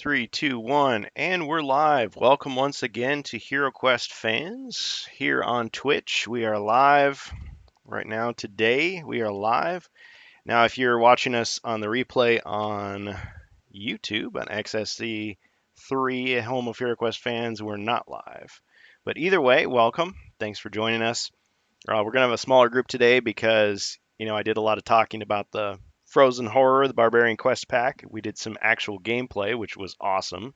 Three, two, one, and we're live. Welcome once again to HeroQuest fans here on Twitch. We are live right now. Today, we are live. Now, if you're watching us on the replay on YouTube on XSC3, home of HeroQuest fans, we're not live. But either way, welcome. Thanks for joining us. We're going to have a smaller group today because, I did a lot of talking about the Frozen Horror, the Barbarian Quest Pack. We did some actual gameplay, which was awesome.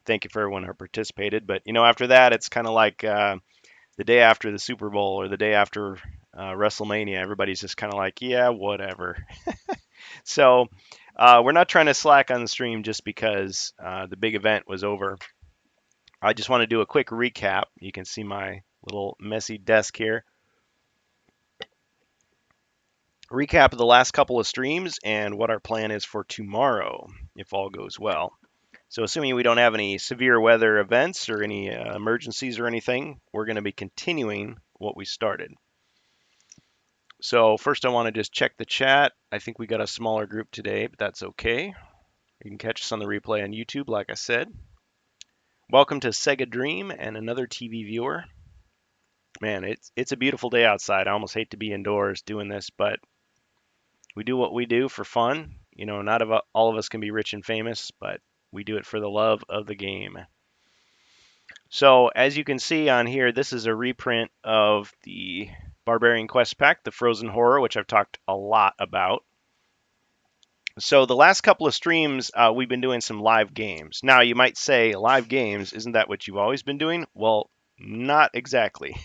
Thank you for everyone who participated. But, after that, it's kind of like the day after the Super Bowl or the day after WrestleMania. Everybody's just kind of like, yeah, whatever. So we're not trying to slack on the stream just because the big event was over. I just want to do a quick recap. You can see my little messy desk here. Recap of the last couple of streams and what our plan is for tomorrow, if all goes well. So assuming we don't have any severe weather events or any emergencies or anything, we're going to be continuing what we started. So first I want to just check the chat. I think we got a smaller group today, but that's okay. You can catch us on the replay on YouTube, like I said. Welcome to Sega Dream and another TV viewer. Man, it's a beautiful day outside. I almost hate to be indoors doing this, but we do what we do for fun. Not all of us can be rich and famous, but we do it for the love of the game. So as you can see on here, this is a reprint of the Barbarian Quest Pack, the Frozen Horror, which I've talked a lot about. So the last couple of streams, we've been doing some live games. Now you might say, live games, isn't that what you've always been doing? Well, not exactly.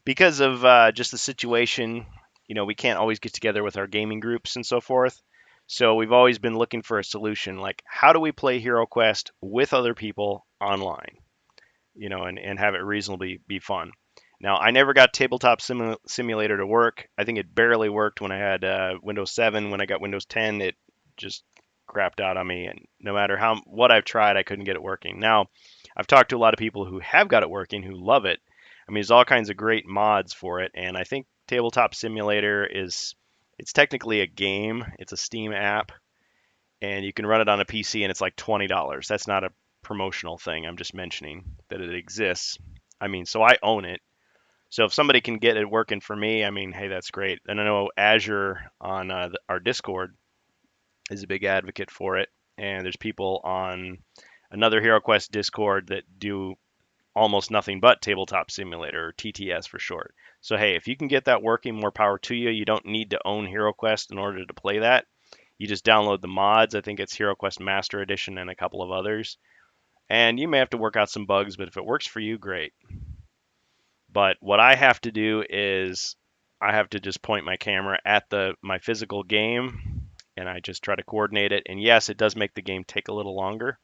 Because of just the situation, we can't always get together with our gaming groups and so forth. So we've always been looking for a solution, like how do we play HeroQuest with other people online, and have it reasonably be fun. Now, I never got Tabletop Simulator to work. I think it barely worked when I had Windows 7. When I got Windows 10, it just crapped out on me. And no matter what I've tried, I couldn't get it working. Now, I've talked to a lot of people who have got it working, who love it. I mean, there's all kinds of great mods for it, and I think Tabletop Simulator it's technically a game. It's a Steam app, and you can run it on a PC, and it's like $20. That's not a promotional thing. I'm just mentioning that it exists. I mean, so I own it. So if somebody can get it working for me, I mean, hey, that's great. And I know Azure on our Discord is a big advocate for it, and there's people on another HeroQuest Discord that do almost nothing but Tabletop Simulator, or TTS for short. So hey, if you can get that working, more power to you. You don't need to own HeroQuest in order to play that. You just download the mods. I think it's HeroQuest Master Edition and a couple of others. And you may have to work out some bugs, but if it works for you, great. But what I have to do is I have to just point my camera at my physical game, and I just try to coordinate it. And yes, it does make the game take a little longer.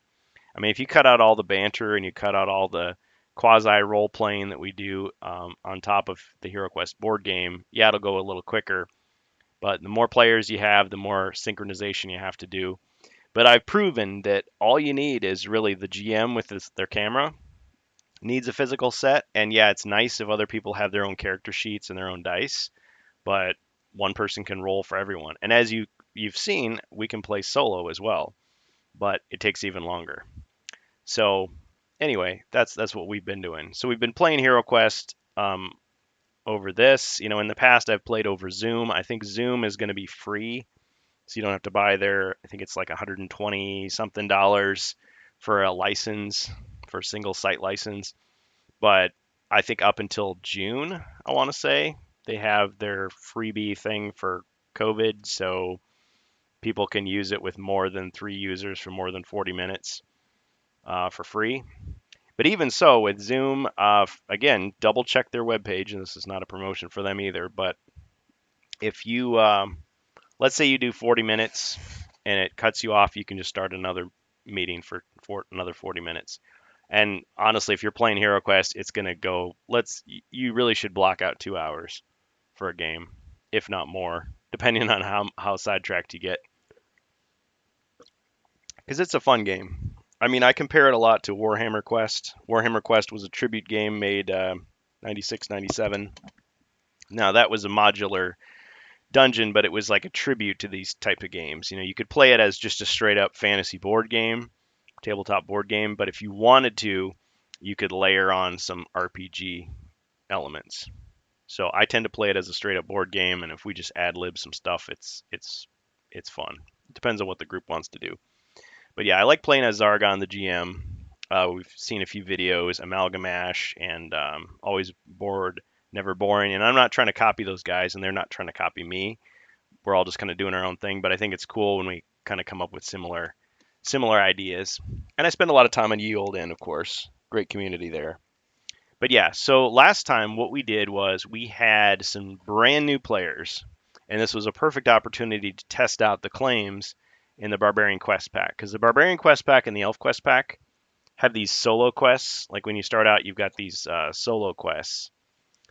I mean, if you cut out all the banter and you cut out all the quasi role playing that we do on top of the HeroQuest board game, yeah, it'll go a little quicker. But the more players you have, the more synchronization you have to do. But I've proven that all you need is really the GM with their camera needs a physical set. And yeah, it's nice if other people have their own character sheets and their own dice, but one person can roll for everyone. And as you've seen, we can play solo as well, but it takes even longer. So anyway, that's what we've been doing. So we've been playing HeroQuest over this. In the past I've played over Zoom. I think Zoom is going to be free, so you don't have to buy their. I think it's like 120 something dollars for a license, for a single site license. But I think up until June, I want to say they have their freebie thing for COVID, so people can use it with more than 3 users for more than 40 minutes for free. But even so, with Zoom, again, double check their webpage, and this is not a promotion for them either. But if you, let's say you do 40 minutes and it cuts you off, you can just start another meeting for another 40 minutes. And honestly, if you're playing HeroQuest, it's going to go, you really should block out 2 hours for a game, if not more, depending on how sidetracked you get. Because it's a fun game. I mean, I compare it a lot to Warhammer Quest. Warhammer Quest was a tribute game made 96, 97. Now, that was a modular dungeon, but it was like a tribute to these type of games. You could play it as just a straight up fantasy board game, tabletop board game, but if you wanted to, you could layer on some RPG elements. So I tend to play it as a straight up board game, and if we just ad lib some stuff, it's fun. It depends on what the group wants to do. But yeah, I like playing as Zargon, the GM. We've seen a few videos, Amalgamash, and Always Bored, Never Boring. And I'm not trying to copy those guys, and they're not trying to copy me. We're all just kind of doing our own thing. But I think it's cool when we kind of come up with similar ideas. And I spend a lot of time on Ye Olde Inn, of course. Great community there. But yeah, so last time what we did was we had some brand new players, and this was a perfect opportunity to test out the claims in the Barbarian Quest Pack. Because the Barbarian Quest Pack and the Elf Quest Pack have these solo quests. Like when you start out, you've got these solo quests.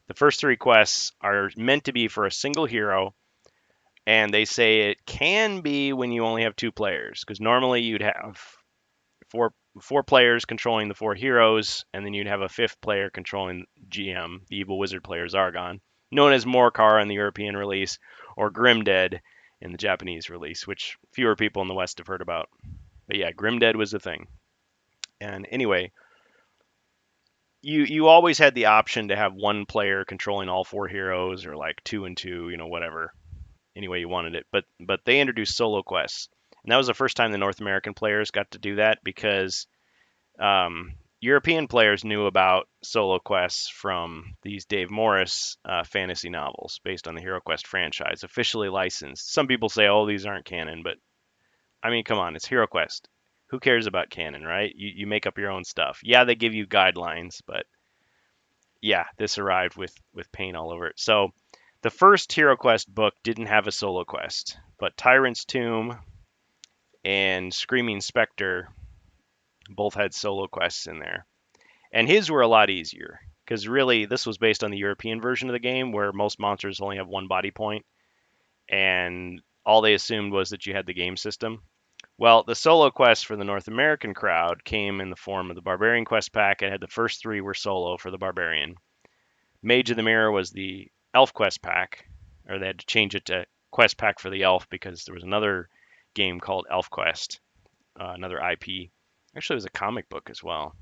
The first 3 quests are meant to be for a single hero, and they say it can be when you only have 2 players. Because normally you'd have four players controlling the 4 heroes, and then you'd have a 5th player controlling GM, the evil wizard player Zargon, known as Morcar in the European release, or Grimdead in the Japanese release, which fewer people in the West have heard about. But yeah, Grimdead was the thing. And anyway, you always had the option to have one player controlling all 4 heroes, or like 2 and 2, whatever, any way you wanted it. But they introduced solo quests, and that was the first time the North American players got to do that, because European players knew about solo quests from these Dave Morris fantasy novels based on the HeroQuest franchise, officially licensed. Some people say, oh, these aren't canon, but I mean, come on, it's HeroQuest. Who cares about canon, right? You make up your own stuff. Yeah, they give you guidelines, but yeah, this arrived with paint all over it. So the first HeroQuest book didn't have a solo quest, but Tyrant's Tomb and Screaming Spectre both had solo quests in there. And his were a lot easier, because really this was based on the European version of the game, where most monsters only have 1 body point, and all they assumed was that you had the game system. Well, the solo quest for the North American crowd came in the form of the Barbarian Quest Pack. It had the first 3 were solo for the Barbarian. Mage of the Mirror was the Elf Quest Pack, or they had to change it to Quest Pack for the Elf because there was another game called Elf Quest, another IP. Actually, it was a comic book as well.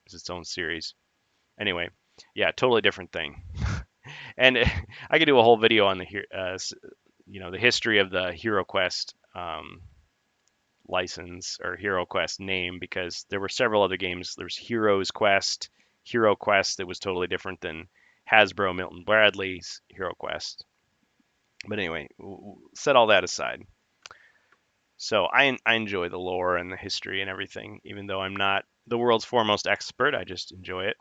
It was its own series. Anyway, yeah, totally different thing. And I could do a whole video on the history of the HeroQuest license or HeroQuest name, because there were several other games. There's Heroes Quest, Hero Quest, that was totally different than Hasbro Milton Bradley's HeroQuest. But anyway, set all that aside. So I enjoy the lore and the history and everything, even though I'm not the world's foremost expert. I just enjoy it.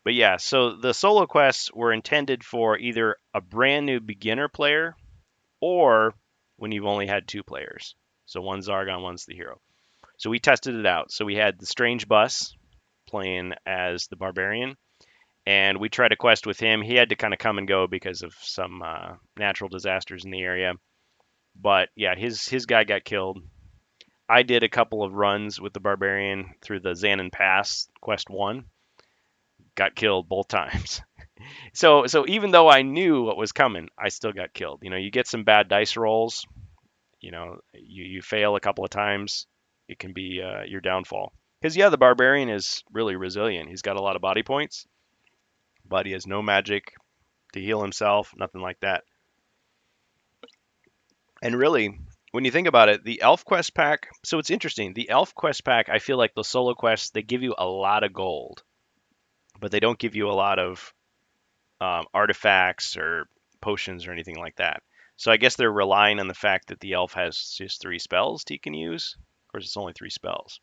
But yeah, so the solo quests were intended for either a brand new beginner player or when you've only had 2 players. So one's Zargon, one's the hero. So we tested it out. So we had the Strange Bus playing as the Barbarian, and we tried a quest with him. He had to kind of come and go because of some natural disasters in the area. But yeah, his guy got killed. I did a couple of runs with the Barbarian through the Xanon Pass, Quest 1. Got killed both times. So even though I knew what was coming, I still got killed. You get some bad dice rolls. You fail a couple of times, it can be your downfall. Because yeah, the Barbarian is really resilient. He's got a lot of body points, but he has no magic to heal himself, nothing like that. And really, when you think about it, the Elf Quest Pack, so it's interesting. The Elf Quest Pack, I feel like the solo quests, they give you a lot of gold, but they don't give you a lot of artifacts or potions or anything like that. So I guess they're relying on the fact that the elf has just 3 spells he can use. Of course, it's only 3 spells.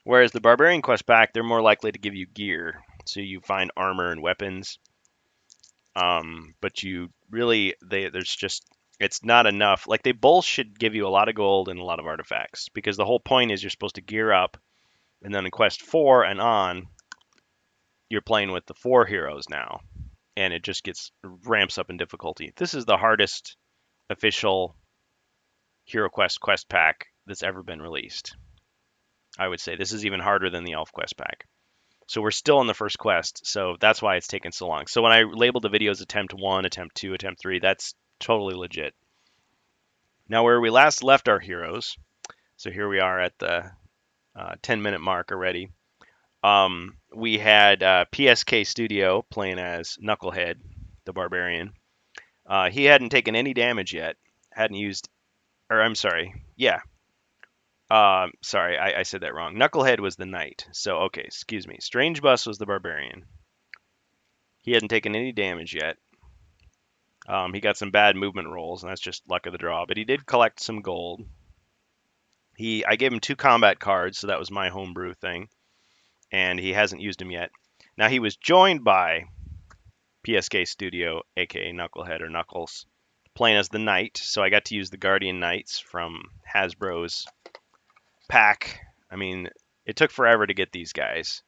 Whereas the Barbarian Quest Pack, they're more likely to give you gear. So you find armor and weapons. But you really, it's not enough. Like, they both should give you a lot of gold and a lot of artifacts, because the whole point is you're supposed to gear up, and then in Quest 4 and on, you're playing with the 4 heroes now, and it just ramps up in difficulty. This is the hardest official HeroQuest quest pack that's ever been released. I would say this is even harder than the Elf Quest pack. So we're still on the first quest, so that's why it's taken so long. So when I labeled the videos attempt 1, attempt 2, attempt 3, that's totally legit. Now, where we last left our heroes, so here we are at the 10-minute mark already. We had PSK Studio playing as Knucklehead, the Barbarian. He hadn't taken any damage yet. Hadn't used, or I'm sorry, yeah. Sorry, I said that wrong. Knucklehead was the knight. So, okay, excuse me. Strange Bus was the Barbarian. He hadn't taken any damage yet. He got some bad movement rolls, and that's just luck of the draw. But he did collect some gold. I gave him 2 combat cards, so that was my homebrew thing, and he hasn't used them yet. Now he was joined by PSK Studio, aka Knucklehead or Knuckles, playing as the Knight. So I got to use the Guardian Knights from Hasbro's pack. I mean, it took forever to get these guys.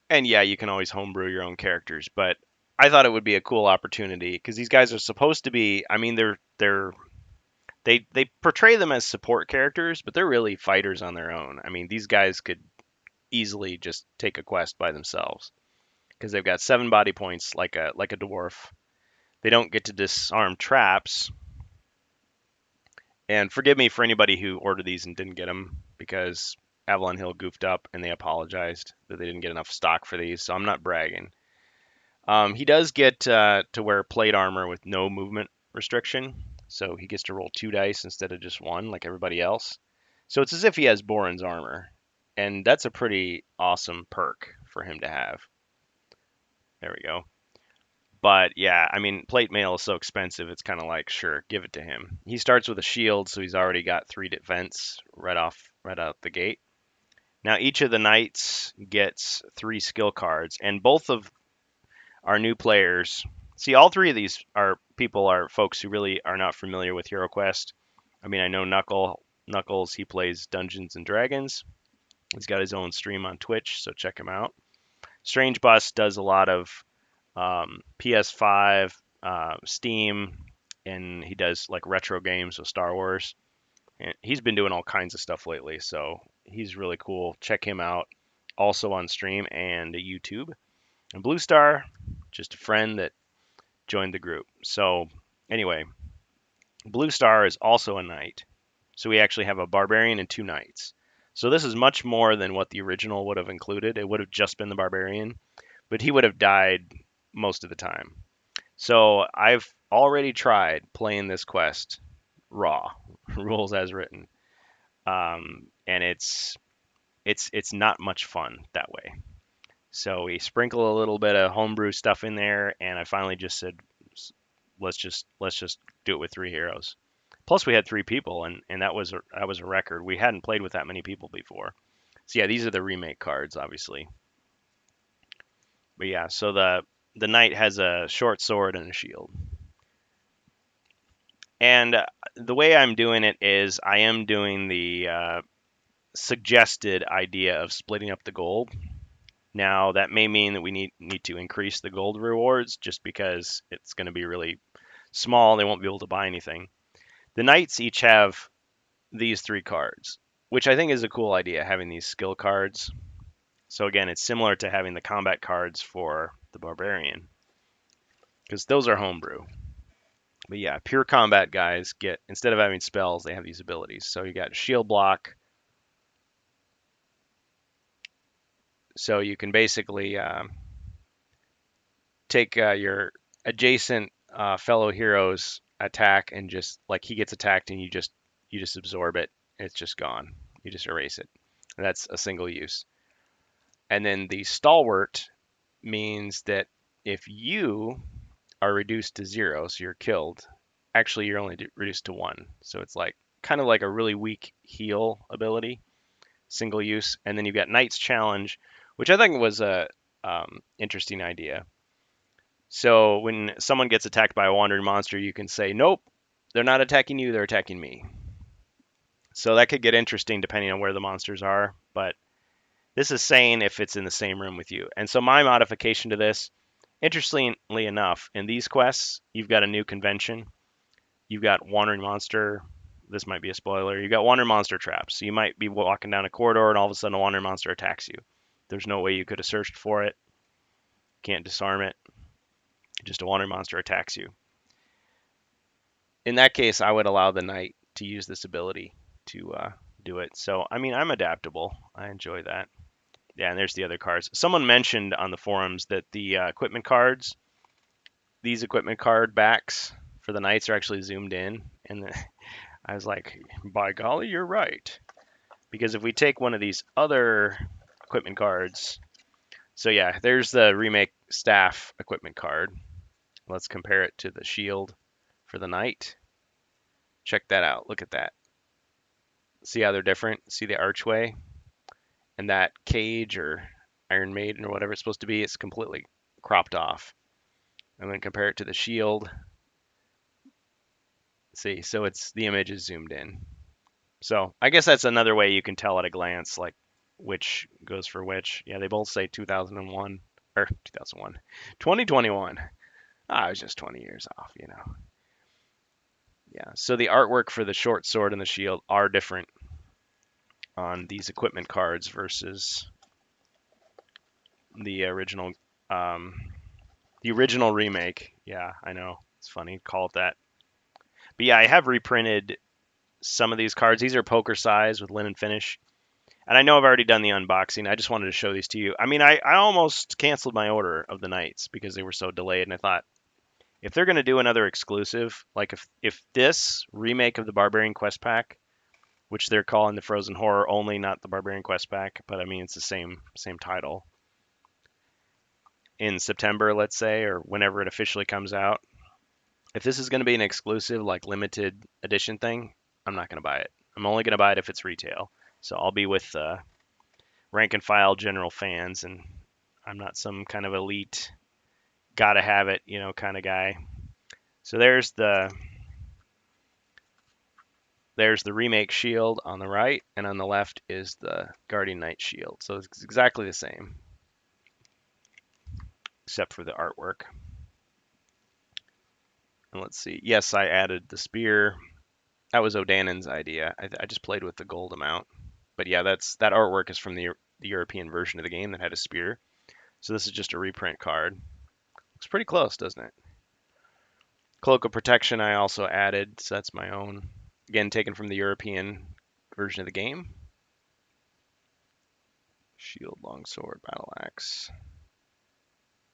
And yeah, you can always homebrew your own characters, but I thought it would be a cool opportunity because these guys are supposed to be. I mean, they portray them as support characters, but they're really fighters on their own. I mean, these guys could easily just take a quest by themselves because they've got 7 body points like a dwarf. They don't get to disarm traps. And forgive me for anybody who ordered these and didn't get them because Avalon Hill goofed up and they apologized that they didn't get enough stock for these. So I'm not bragging. He does get to wear plate armor with no movement restriction. So he gets to roll 2 dice instead of just 1 like everybody else. So it's as if he has Borin's armor. And that's a pretty awesome perk for him to have. There we go. But yeah, I mean, plate mail is so expensive, it's kind of like, sure, give it to him. He starts with a shield, so he's already got 3 defense right out the gate. Now each of the knights gets 3 skill cards, and both of our new players. See, all 3 of these are folks who really are not familiar with HeroQuest. I mean, I know Knuckles, he plays Dungeons and Dragons. He's got his own stream on Twitch, so check him out. Strange Bus does a lot of PS5, Steam, and he does like retro games with Star Wars. And he's been doing all kinds of stuff lately, so he's really cool. Check him out. Also on stream and YouTube. And Blue Star, just a friend that joined the group. So anyway, Blue Star is also a knight. So we actually have a barbarian and 2 knights. So this is much more than what the original would have included. It would have just been the barbarian, but he would have died most of the time. So I've already tried playing this quest raw, rules as written, and it's not much fun that way. So we sprinkle a little bit of homebrew stuff in there, and I finally just said, let's just do it with 3 heroes. Plus we had 3 people, and that was a record. We hadn't played with that many people before. So yeah, these are the remake cards, obviously. But yeah, so the knight has a short sword and a shield. And the way I'm doing it is I am doing the suggested idea of splitting up the gold. Now that may mean that we need to increase the gold rewards just because it's going to be really small. They won't be able to buy anything. The knights each have these 3 cards, which I think is a cool idea, having these skill cards. So again, it's similar to having the combat cards for the barbarian, because those are homebrew. But yeah, pure combat guys get, instead of having spells, they have these abilities. So you got shield block. So you can basically take your adjacent fellow hero's attack and just like he gets attacked and you just absorb it. It's just gone. You just erase it. And that's a single use. And then the stalwart means that if you are reduced to 0, so you're killed, actually you're only reduced to 1. So it's like kind of like a really weak heal ability, single use. And then you've got Knight's Challenge, which I think was a interesting idea. So when someone gets attacked by a wandering monster, you can say, nope, they're not attacking you, they're attacking me. So that could get interesting depending on where the monsters are, but this is saying if it's in the same room with you. And so my modification to this, interestingly enough, in these quests, you've got a new convention. You've got wandering monster. This might be a spoiler. You've got wandering monster traps. So you might be walking down a corridor and all of a sudden a wandering monster attacks you. There's no way you could have searched for it. Can't disarm it. Just a wandering monster attacks you. In that case, I would allow the knight to use this ability to do it. So, I mean, I'm adaptable. I enjoy that. Yeah, and there's the other cards. Someone mentioned on the forums that the equipment cards, these equipment card backs for the knights are actually zoomed in. And I was like, by golly, you're right. Because if we take one of these other equipment cards, so yeah, there's the remake staff equipment card. Let's compare it to the shield for the knight. Check that out. Look at that. See how they're different? See the archway? And that cage or Iron Maiden or whatever it's supposed to be, it's completely cropped off. And then compare it to the shield. See, so it's the image is zoomed in. So I guess that's another way you can tell at a glance, like which goes for which. Yeah, they both say 2001 or 2001, 2021. I was just 20 years off, you know. Yeah. So the artwork for the short sword and the shield are different on these equipment cards versus the original, um, the original remake. Yeah, I know it's funny, call it that. But yeah, I have reprinted some of these cards. These are poker size with linen finish. And I know I've already done the unboxing. I just wanted to show these to you. I mean, I almost canceled my order of the Knights because they were so delayed. And I thought, if they're going to do another exclusive, like if this remake of the Barbarian Quest Pack, which they're calling the Frozen Horror only, not the Barbarian Quest Pack, but I mean, it's the same title, in September, let's say, or whenever it officially comes out, if this is going to be an exclusive, like limited edition thing, I'm not going to buy it. I'm only going to buy it if it's retail. So I'll be with rank and file general fans, and I'm not some kind of elite, gotta have it, you know, kind of guy. So there's the remake shield on the right, and on the left is the Guardian Knight shield. So it's exactly the same, except for the artwork. And let's see. Yes, I added the spear. That was O'Dannon's idea. I just played with the gold amount. But yeah, that artwork is from the European version of the game that had a spear. So this is just a reprint card. Looks pretty close, doesn't it? Cloak of Protection I also added, so that's my own. Again, taken from the European version of the game. Shield, longsword, battle axe,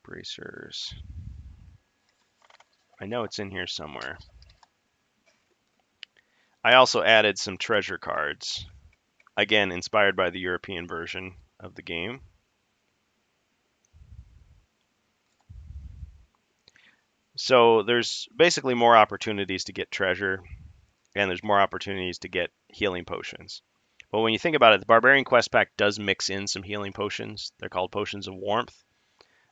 bracers. I know it's in here somewhere. I also added some treasure cards. Again, inspired by the European version of the game. So there's basically more opportunities to get treasure, and there's more opportunities to get healing potions. But when you think about it, the Barbarian Quest Pack does mix in some healing potions. They're called potions of warmth.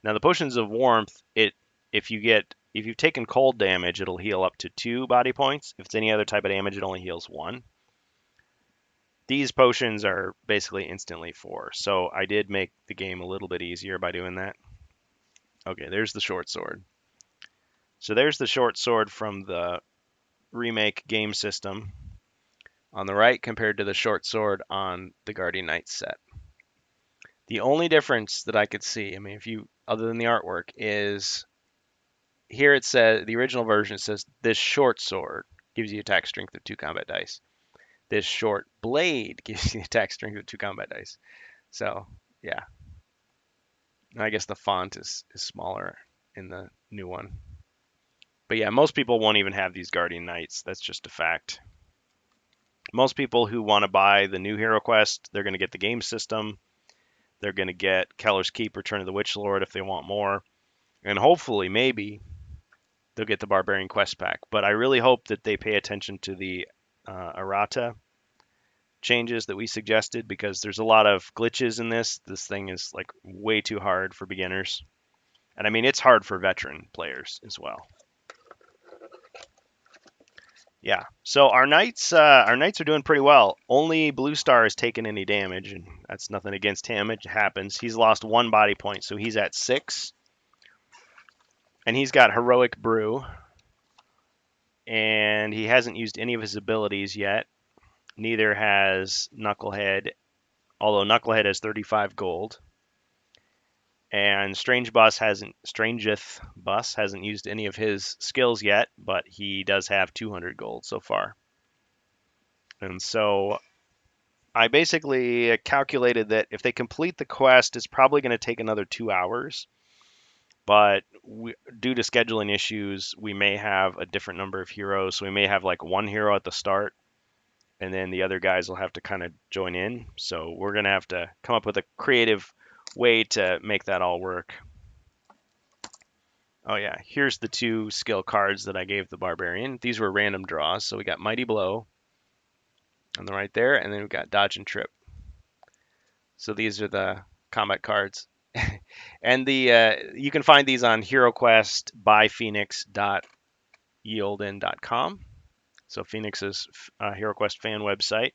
Now the potions of warmth, if you've taken cold damage, it'll heal up to 2 body points. If it's any other type of damage, it only heals 1. These potions are basically instantly 4. So I did make the game a little bit easier by doing that. Okay, there's the short sword. So there's the short sword from the remake game system on the right compared to the short sword on the Guardian Knight set. The only difference that I could see, I mean, if you, other than the artwork, is here it says, the original version says this short sword gives you attack strength of 2 combat dice. This short blade gives you attack strength of 2 combat dice. So, yeah. I guess the font is smaller in the new one. But yeah, most people won't even have these Guardian Knights. That's just a fact. Most people who want to buy the new Hero Quest, they're going to get the game system. They're going to get Keller's Keep, Return of the Witch Lord if they want more. And hopefully, maybe, they'll get the Barbarian Quest Pack. But I really hope that they pay attention to the errata changes that we suggested, because there's a lot of glitches in this. This thing is like way too hard for beginners. And I mean, it's hard for veteran players as well. Yeah, so our knights are doing pretty well. Only Blue Star has taken any damage, and that's nothing against him. It happens. He's lost 1 body point, so he's at 6. And he's got Heroic Brew, and he hasn't used any of his abilities yet. Neither has Knucklehead, although Knucklehead has 35 gold. And Strangeth Bus hasn't used any of his skills yet, but he does have 200 gold so far. And so I basically calculated that if they complete the quest, it's probably going to take another 2 hours. But due to scheduling issues, we may have a different number of heroes. So we may have like one hero at the start, and then the other guys will have to kind of join in. So we're going to have to come up with a creative way to make that all work. Oh yeah, here's the 2 skill cards that I gave the barbarian. These were random draws. So we got Mighty Blow on the right there, and then we've got Dodge and Trip. So these are the combat cards. And you can find these on HeroQuest by Phoenix.Eildon.com. So Phoenix's HeroQuest fan website.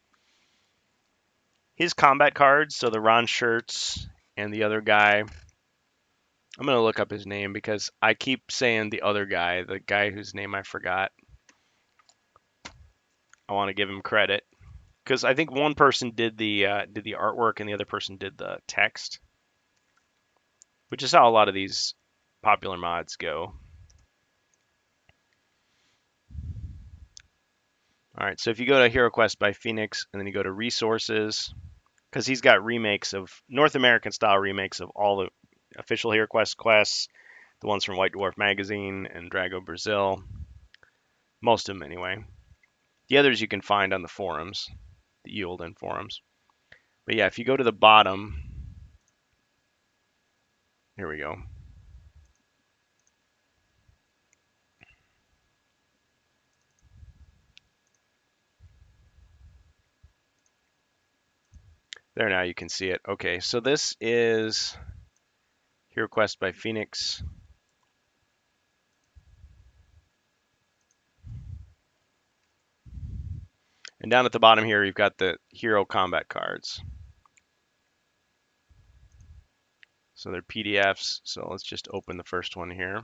His combat cards, so the Ron shirts and the other guy. I'm going to look up his name because I keep saying the other guy, the guy whose name I forgot. I want to give him credit because I think one person did the artwork and the other person did the text, which is how a lot of these popular mods go. All right, so if you go to HeroQuest by Phoenix and then you go to resources, because he's got remakes of North American style remakes of all the official HeroQuest quests, the ones from White Dwarf Magazine and Drago Brazil, most of them anyway. The others you can find on the forums, the Eildon forums. But yeah, if you go to the bottom, here we go. There, now you can see it. Okay, so this is HeroQuest by Phoenix. And down at the bottom here, you've got the hero combat cards. So they're PDFs. So let's just open the first one here.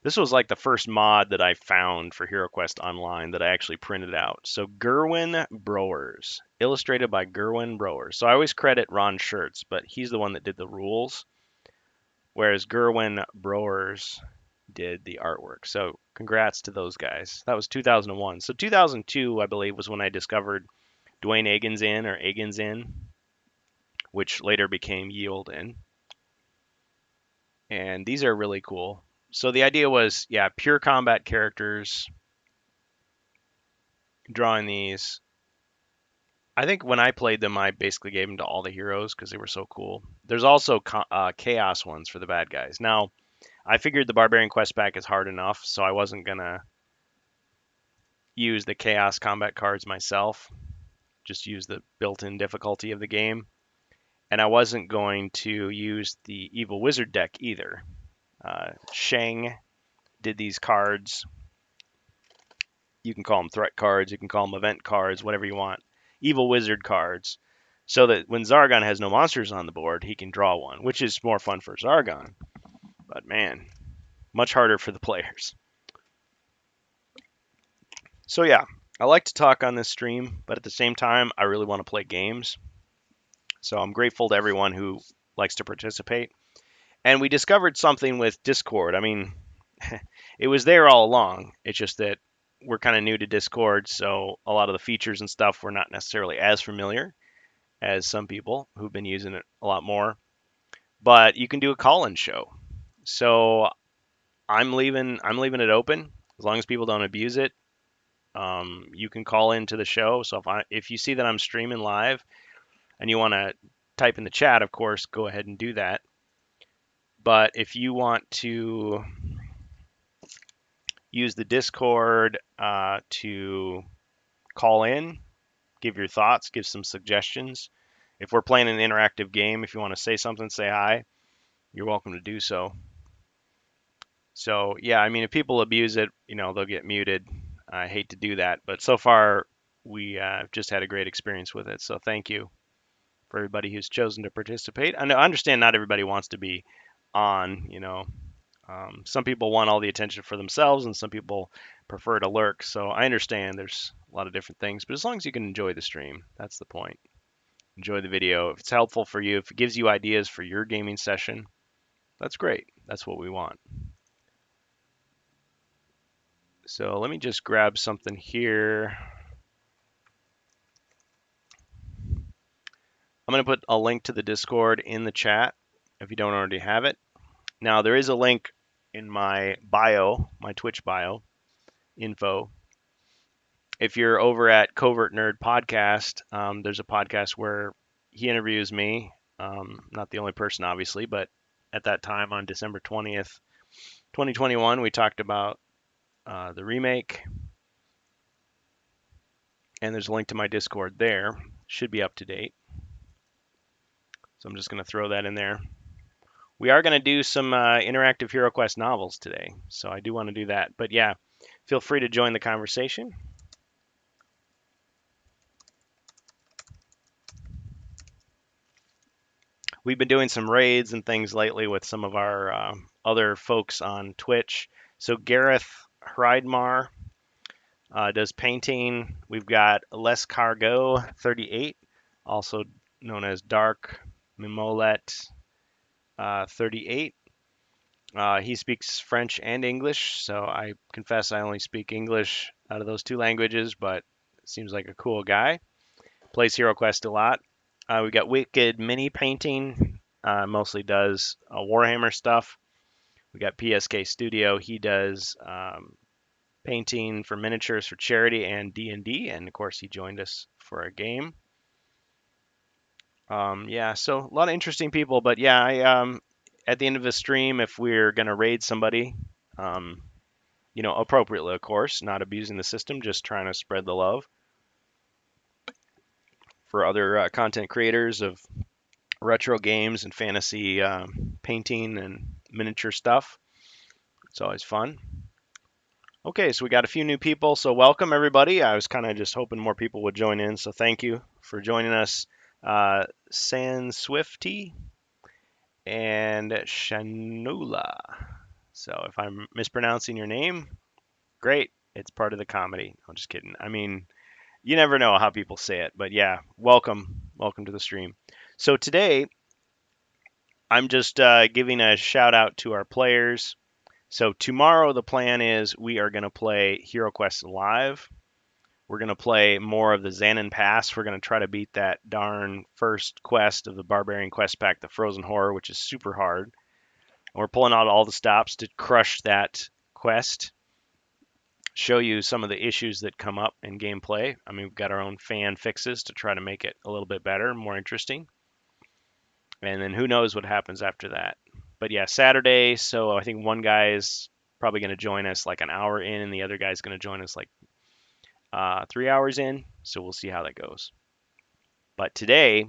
This was like the first mod that I found for HeroQuest Online that I actually printed out. So Gerwin Browers, illustrated by Gerwin Browers. So I always credit Ron Shirts, but he's the one that did the rules, whereas Gerwin Browers did the artwork. So congrats to those guys. That was 2001. So 2002, I believe, was when I discovered Dwayne Eggens Inn, which later became Eildon. And these are really cool. So the idea was, yeah, pure combat characters, drawing these. I think when I played them, I basically gave them to all the heroes because they were so cool. There's also chaos ones for the bad guys. Now, I figured the Barbarian Quest pack is hard enough, so I wasn't going to use the chaos combat cards myself, just use the built-in difficulty of the game. And I wasn't going to use the Evil Wizard deck either. Shang did these cards. You can call them threat cards, you can call them event cards, whatever you want. Evil Wizard cards. So that when Zargon has no monsters on the board, he can draw one, which is more fun for Zargon. But man, much harder for the players. So yeah, I like to talk on this stream, but at the same time, I really want to play games. So I'm grateful to everyone who likes to participate. And we discovered something with Discord. I mean, it was there all along. It's just that we're kind of new to Discord, so a lot of the features and stuff we're not necessarily as familiar as some people who've been using it a lot more. But you can do a call-in show. So I'm leaving it open as long as people don't abuse it. You can call into the show. So if you see that I'm streaming live and you want to type in the chat, of course, go ahead and do that. But if you want to use the Discord to call in, give your thoughts, give some suggestions. If we're playing an interactive game, if you want to say something, say hi, you're welcome to do so. So yeah, I mean, if people abuse it, they'll get muted. I hate to do that, but so far we just had a great experience with it. So thank you for everybody who's chosen to participate. I understand not everybody wants to be on. Some people want all the attention for themselves, and some people prefer to lurk. So I understand there's a lot of different things, but as long as you can enjoy the stream, that's the point. Enjoy the video. If it's helpful for you, if it gives you ideas for your gaming session, that's great. That's what we want. So let me just grab something here. going to put a link to the Discord in the chat if you don't already have it. Now, there is a link in my bio, my Twitch bio info. If you're over at Covert Nerd Podcast, there's a podcast where he interviews me. Not the only person, obviously, but at that time on December 20th, 2021, we talked about the remake. And there's a link to my Discord there. Should be up to date. So I'm just going to throw that in there. We are going to do some interactive HeroQuest novels today. So I do want to do that. But yeah, feel free to join the conversation. We've been doing some raids and things lately with some of our other folks on Twitch. So Gareth Hridemar does painting. We've got Les Cargo 38, also known as Dark Mimolet 38. He speaks French and English, so I confess I only speak English out of those two languages, but seems like a cool guy. Plays HeroQuest a lot. We got Wicked Mini Painting, mostly does Warhammer stuff. We got PSK Studio. He does painting for miniatures for charity and D&D, and of course he joined us for a game. Yeah, so a lot of interesting people, but yeah, I at the end of the stream, if we're gonna raid somebody, appropriately, of course, not abusing the system, just trying to spread the love for other content creators of retro games and fantasy painting and miniature stuff. It's always fun. Okay, so we got a few new people, so welcome everybody. I was kind of just hoping more people would join in, so thank you for joining us. San Swifty and Shanula. So if I'm mispronouncing your name, great. It's part of the comedy. I'm just kidding. I mean, you never know how people say it, but yeah, welcome. Welcome to the stream. So today, I'm just giving a shout out to our players. So tomorrow, the plan is we are going to play HeroQuest Live. We're going to play more of the Xanon Pass. We're going to try to beat that darn first quest of the Barbarian Quest Pack, the Frozen Horror, which is super hard. And we're pulling out all the stops to crush that quest. Show you some of the issues that come up in gameplay. I mean, we've got our own fan fixes to try to make it a little bit better, more interesting. And then who knows what happens after that. But yeah, Saturday, so I think one guy is probably going to join us like an hour in, and the other guy's going to join us like 3 hours in. So we'll see how that goes. But today,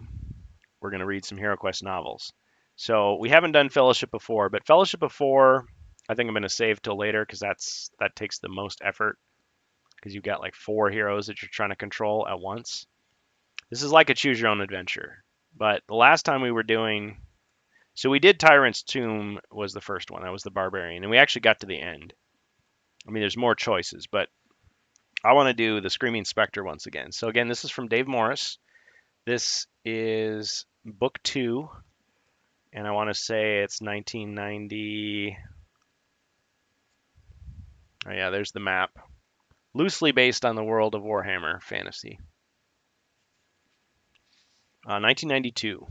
we're going to read some HeroQuest novels. So we haven't done Fellowship before, but Fellowship before, I think I'm going to save till later because that takes the most effort because you've got like 4 heroes that you're trying to control at once. This is like a choose your own adventure. But the last time we were doing, so we did Tyrant's Tomb was the first one. That was the Barbarian, and we actually got to the end. I mean, there's more choices, but I want to do the Screaming Spectre once again. So again, this is from Dave Morris. This is book 2, and I want to say it's 1990. Oh yeah, there's the map. Loosely based on the world of Warhammer Fantasy. 1992.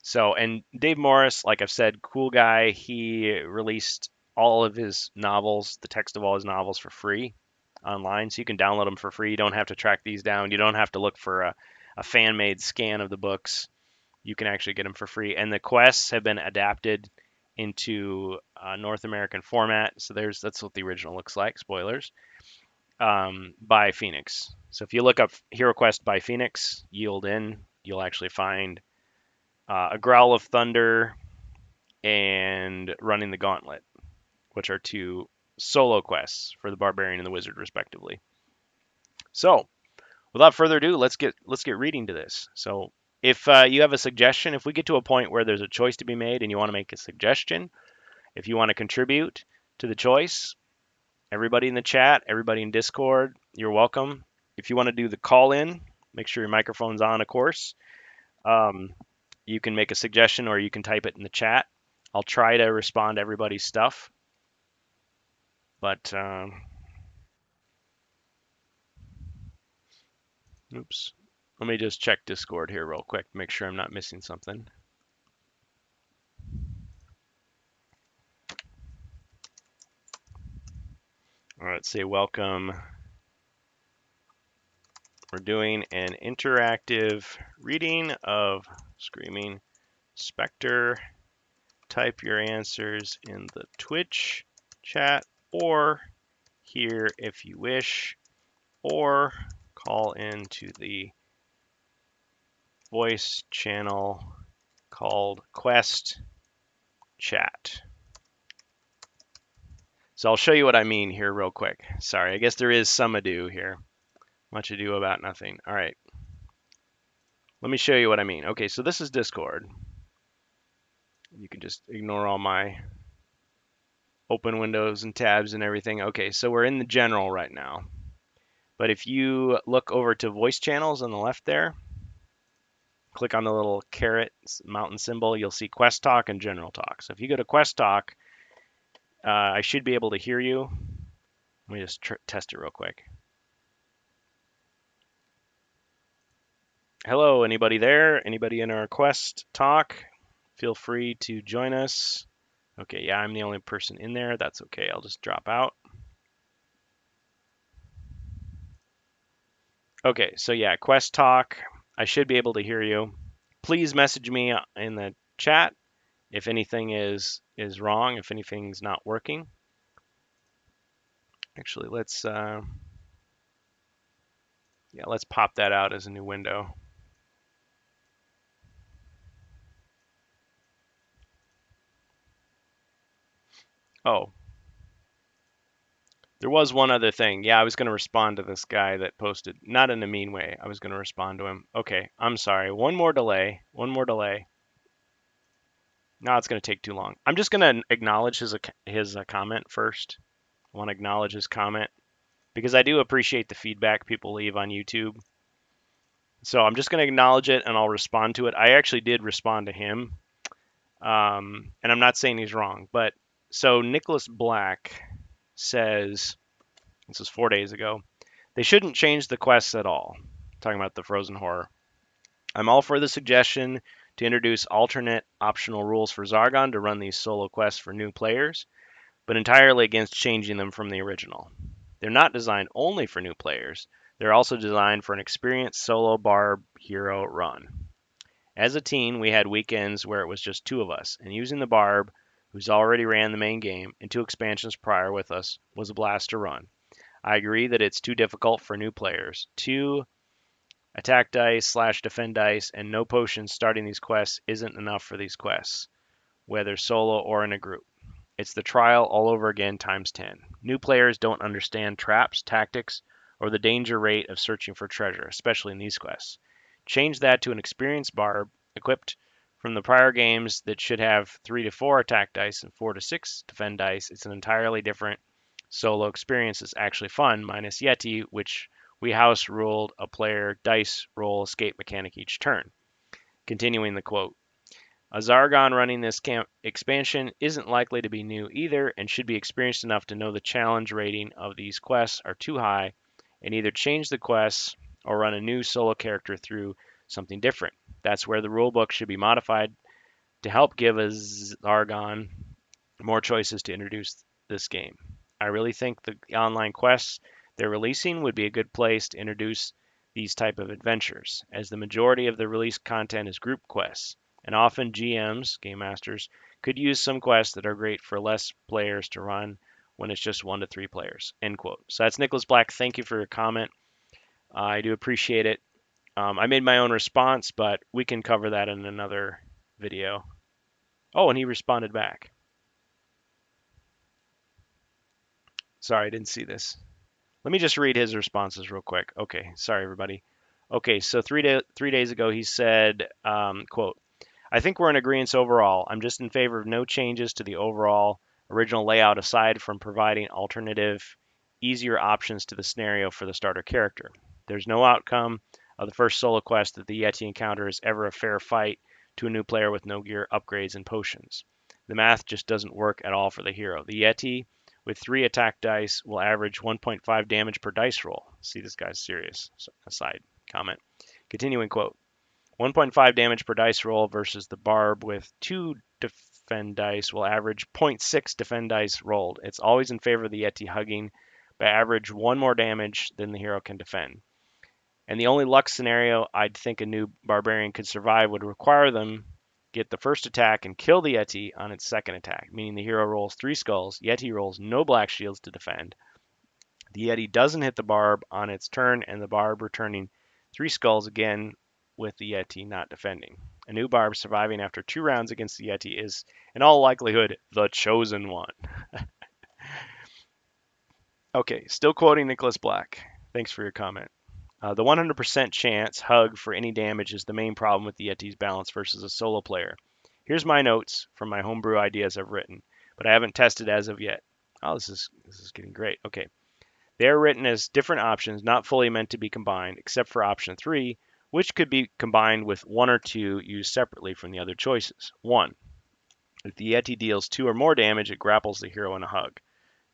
So, and Dave Morris, like I've said, cool guy. He released all of his novels, the text of all his novels for free online. So you can download them for free. You don't have to track these down. You don't have to look for a fan-made scan of the books. You can actually get them for free. And the quests have been adapted into North American format. So that's what the original looks like. Spoilers. By Phoenix. So if you look up HeroQuest by Phoenix, yield in, you'll actually find A Growl of Thunder and Running the Gauntlet, which are 2 solo quests for the Barbarian and the Wizard, respectively. So, without further ado, let's get reading to this. So, if you have a suggestion, if we get to a point where there's a choice to be made and you want to make a suggestion, if you want to contribute to the choice, everybody in the chat, everybody in Discord, you're welcome. If you want to do the call in, make sure your microphone's on, of course. You can make a suggestion or you can type it in the chat. I'll try to respond to everybody's stuff. But, oops. Let me just check Discord here real quick, make sure I'm not missing something. All right, say welcome. We're doing an interactive reading of Screaming Spectre. Type your answers in the Twitch chat or here if you wish, or call into the voice channel called Quest Chat. So I'll show you what I mean here real quick. Sorry, I guess there is some ado here. Much ado about nothing. All right. Let me show you what I mean. Okay, so this is Discord. You can just ignore all my open windows and tabs and everything. Okay, so we're in the general right now. But if you look over to voice channels on the left there, click on the little caret mountain symbol, you'll see Quest Talk and General Talk. So if you go to Quest Talk, I should be able to hear you. Let me just test it real quick. Hello, anybody there? Anybody in our Quest Talk? Feel free to join us. Okay, yeah, I'm the only person in there. That's okay. I'll just drop out. Okay, so yeah, Quest Talk. I should be able to hear you. Please message me in the chat if anything is wrong, if anything's not working. Actually, let's pop that out as a new window. Oh, there was one other thing. Yeah, I was going to respond to this guy that posted, not in a mean way. I was going to respond to him. Okay, I'm sorry. One more delay. One more delay. Now it's going to take too long. I'm just going to acknowledge his comment first. I want to acknowledge his comment because I do appreciate the feedback people leave on YouTube. So I'm just going to acknowledge it and I'll respond to it. I actually did respond to him. And I'm not saying he's wrong, but so Nicholas Black says, this was 4 days ago, they shouldn't change the quests at all. Talking about the Frozen Horror. I'm all for the suggestion to introduce alternate optional rules for Zargon to run these solo quests for new players, but entirely against changing them from the original. They're not designed only for new players, they're also designed for an experienced solo barb hero run. As a teen, we had weekends where it was just two of us, and using the barb, who's already ran the main game, and 2 expansions prior with us, was a blast to run. I agree that it's too difficult for new players. 2 attack dice / defend dice and no potions starting these quests isn't enough for these quests, whether solo or in a group. It's the trial all over again times 10. New players don't understand traps, tactics, or the danger rate of searching for treasure, especially in these quests. Change that to an experienced barb equipped from the prior games that should have 3 to 4 attack dice and 4 to 6 defend dice. It's an entirely different solo experience. It's actually fun, minus Yeti, which we house ruled a player dice roll escape mechanic each turn. Continuing the quote, a Zargon running this expansion isn't likely to be new either and should be experienced enough to know the challenge rating of these quests are too high and either change the quests or run a new solo character through something different. That's where the rulebook should be modified to help give a Zargon more choices to introduce this game. I really think the online quests they're releasing would be a good place to introduce these type of adventures, as the majority of the release content is group quests, and often GMs, game masters, could use some quests that are great for less players to run when it's just 1 to 3 players. End quote. So that's Nicholas Black. Thank you for your comment. I do appreciate it. I made my own response, but we can cover that in another video. Oh, and he responded back. Sorry, I didn't see this. Let me just read his responses real quick. Okay, sorry everybody. Okay, so 3 days ago he said, quote, I think we're in agreement overall. I'm just in favor of no changes to the overall original layout aside from providing alternative, easier options to the scenario for the starter character. There's no outcome of the first solo quest that the Yeti encounter is ever a fair fight to a new player with no gear, upgrades, and potions. The math just doesn't work at all for the hero. The Yeti with 3 attack dice will average 1.5 damage per dice roll. See, this guy's serious. Aside comment. Continuing quote. 1.5 damage per dice roll versus the barb with 2 defend dice will average 0.6 defend dice rolled. It's always in favor of the Yeti hugging by average 1 more damage than the hero can defend. And the only luck scenario I'd think a new barbarian could survive would require them get the first attack and kill the Yeti on its second attack, meaning the hero rolls 3 skulls, Yeti rolls no black shields to defend. The Yeti doesn't hit the barb on its turn, and the barb returning 3 skulls again with the Yeti not defending. A new barb surviving after 2 rounds against the Yeti is, in all likelihood, the chosen one. Okay, still quoting Nicholas Black. Thanks for your comment. The 100% chance hug for any damage is the main problem with the Yeti's balance versus a solo player. Here's my notes from my homebrew ideas I've written, but I haven't tested as of yet. Oh, this is getting great. Okay. They are written as different options, not fully meant to be combined, except for option 3, which could be combined with 1 or 2 used separately from the other choices. 1. If the Yeti deals 2 or more damage, it grapples the hero in a hug.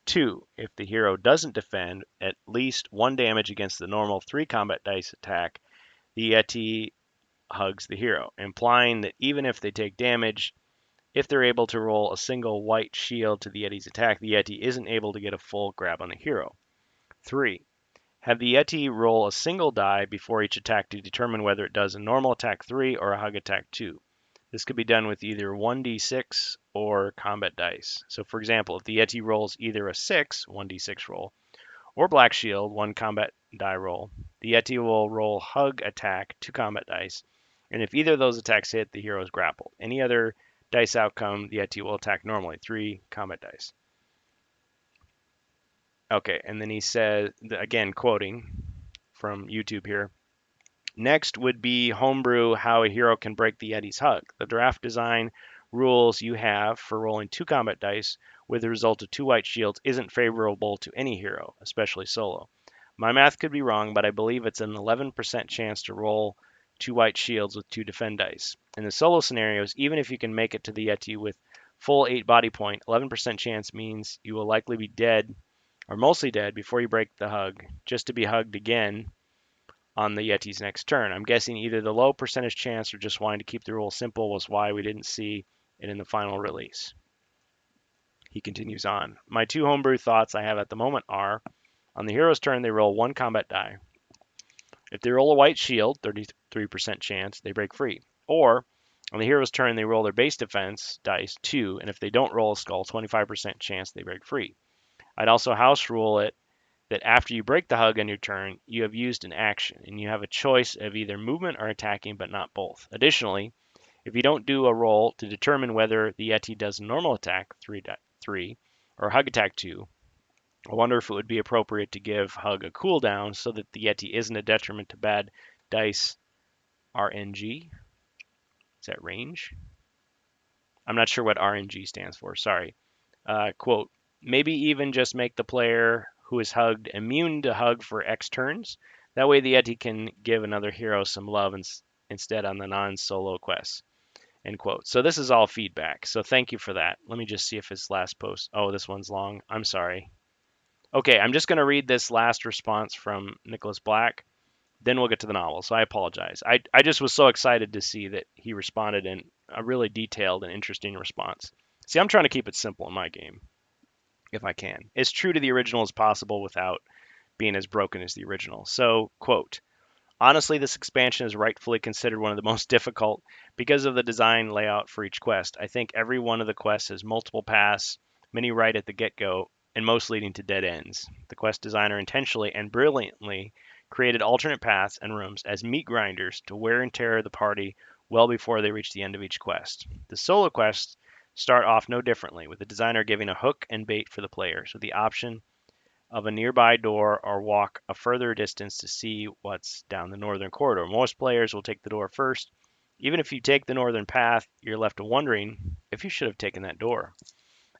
2. If the hero doesn't defend at least 1 damage against the normal 3 combat dice attack, the Yeti hugs the hero, implying that even if they take damage, if they're able to roll a single white shield to the Yeti's attack, the Yeti isn't able to get a full grab on the hero. 3. Have the Yeti roll a single die before each attack to determine whether it does a normal attack 3 or a hug attack 2. This could be done with either 1d6 or combat dice. So for example, if the Yeti rolls either a 6, 1d6 roll, or black shield, 1 combat die roll, the Yeti will roll hug attack, 2 combat dice, and if either of those attacks hit, the hero is grappled. Any other dice outcome, the Yeti will attack normally, 3 combat dice. Okay, and then he says, again quoting from YouTube here, next would be homebrew how a hero can break the Yeti's hug. The draft design rules you have for rolling 2 combat dice with the result of 2 white shields isn't favorable to any hero, especially solo. My math could be wrong, but I believe it's an 11% chance to roll 2 white shields with 2 defend dice. In the solo scenarios, even if you can make it to the Yeti with full 8 body point, 11% chance means you will likely be dead or mostly dead before you break the hug, just to be hugged again on the Yeti's next turn. I'm guessing either the low percentage chance or just wanting to keep the rule simple was why we didn't see it in the final release. He continues on. My 2 homebrew thoughts I have at the moment are, on the hero's turn, they roll 1 combat die. If they roll a white shield, 33% chance, they break free. Or, on the hero's turn, they roll their base defense dice, 2, and if they don't roll a skull, 25% chance they break free. I'd also house rule it that after you break the hug on your turn, you have used an action, and you have a choice of either movement or attacking, but not both. Additionally, if you don't do a roll to determine whether the Yeti does a normal attack 3 or hug attack 2, I wonder if it would be appropriate to give hug a cooldown so that the Yeti isn't a detriment to bad dice RNG. Is that range? I'm not sure what RNG stands for. Sorry. Quote, maybe even just make the player who is hugged immune to hug for X turns. That way the Yeti can give another hero some love instead on the non-solo quests. End quote. So this is all feedback. So thank you for that. Let me just see if his last post. Oh, this one's long. I'm sorry. Okay, I'm just going to read this last response from Nicholas Black. Then we'll get to the novel. So I apologize. I just was so excited to see that he responded in a really detailed and interesting response. See, I'm trying to keep it simple in my game, if I can. As true to the original as possible without being as broken as the original. So, quote, honestly, this expansion is rightfully considered one of the most difficult because of the design layout for each quest. I think every one of the quests has multiple paths, many right at the get-go, and most leading to dead ends. The quest designer intentionally and brilliantly created alternate paths and rooms as meat grinders to wear and tear the party well before they reach the end of each quest. The solo quests start off no differently, with the designer giving a hook and bait for the players, with the option of a nearby door or walk a further distance to see what's down the northern corridor. Most players will take the door first. Even if you take the northern path, you're left wondering if you should have taken that door.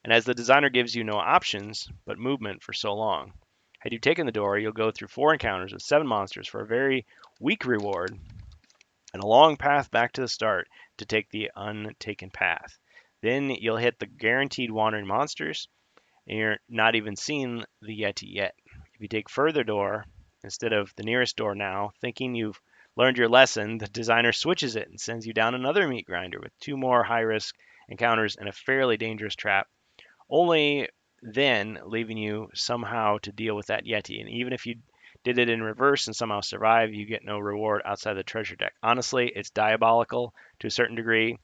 And as the designer gives you no options but movement for so long, had you taken the door, you'll go through 4 encounters with 7 monsters for a very weak reward and a long path back to the start to take the untaken path. Then you'll hit the guaranteed wandering monsters, and you're not even seeing the Yeti yet. If you take further door instead of the nearest door now, thinking you've Learned your lesson, the designer switches it and sends you down another meat grinder with 2 more high-risk encounters and a fairly dangerous trap, only then leaving you somehow to deal with that Yeti. And even if you did it in reverse and somehow survive, you get no reward outside the treasure deck. Honestly, it's diabolical to a certain degree.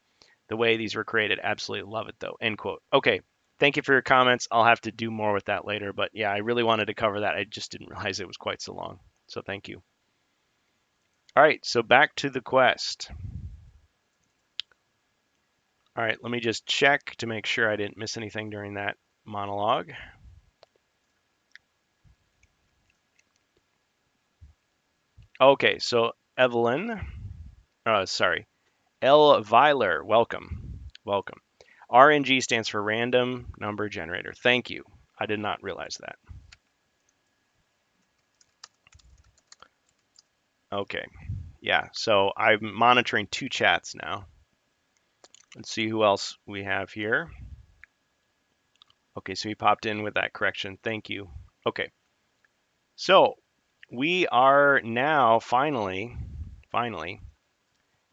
The way these were created, absolutely love it though. End quote. Okay, thank you for your comments. I'll have to do more with that later, but yeah, I really wanted to cover that. I just didn't realize it was quite so long. So thank you. All right, so back to the quest. All right, let me just check to make sure I didn't miss anything during that monologue. Okay, so Evelyn, sorry, L. Weiler, welcome, welcome. RNG stands for Random Number Generator. Thank you. I did not realize that. Okay, yeah, so I'm monitoring 2 chats now. Let's see who else we have here. Okay, so he popped in with that correction. Thank you. Okay, so we are now finally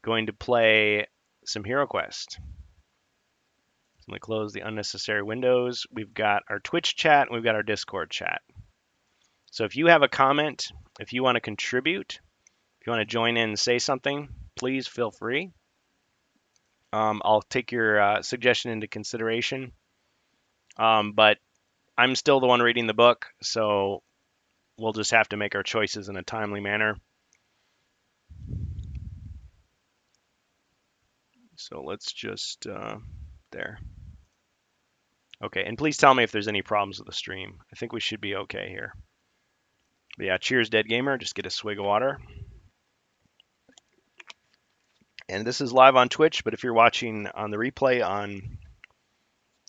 going to play some Hero Quest. I'm going to close the unnecessary windows. We've got our Twitch chat and we've got our Discord chat. So if you have a comment, if you want to contribute, if you want to join in and say something, please feel free. I'll take your suggestion into consideration. But I'm still the one reading the book, so we'll just have to make our choices in a timely manner. So let's just, there. Okay, and please tell me if there's any problems with the stream. I think we should be okay here. But yeah, cheers, Dead Gamer. Just get a swig of water. And this is live on Twitch, but if you're watching on the replay on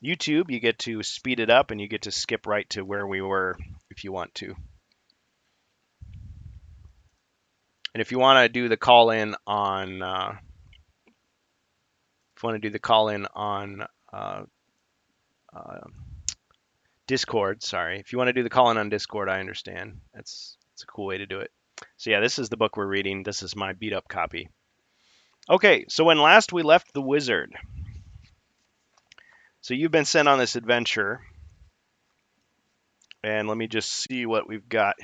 YouTube, you get to speed it up and you get to skip right to where we were if you want to. And if you want to do the call in on, Discord, sorry. If you want to do the call in on Discord, I understand. It's a cool way to do it. So yeah, this is the book we're reading. This is my beat up copy. Okay, so when last we left the wizard, so you've been sent on this adventure, and let me just see what we've got